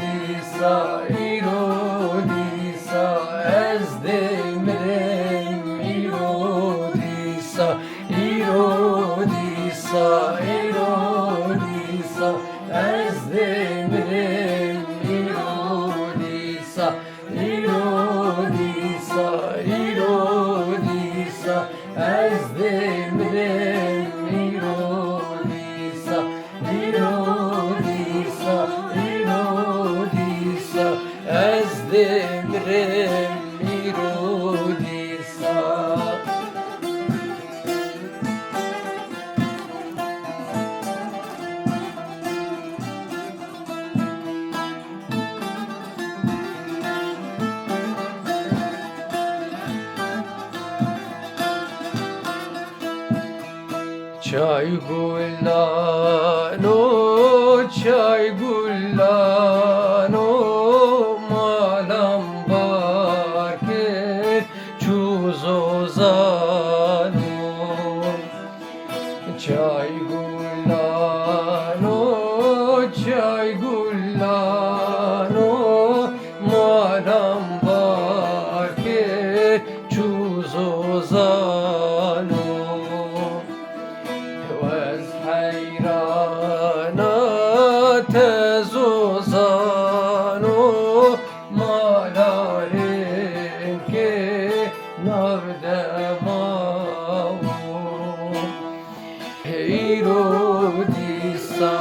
dîsa, dîsa, ez demirim dîsa, dîsa, dîsa, ez demirim dîsa, dîsa, dîsa, ez demirim dîsa, dîsa, dîsa, ez demirim dîsa. Çay gullano, çay gullano, malam barke çuzozano. Çay gullano, çay gullano, malam barke çuzozano. حیرانا تزوزانو مالارین که نردماو دîsa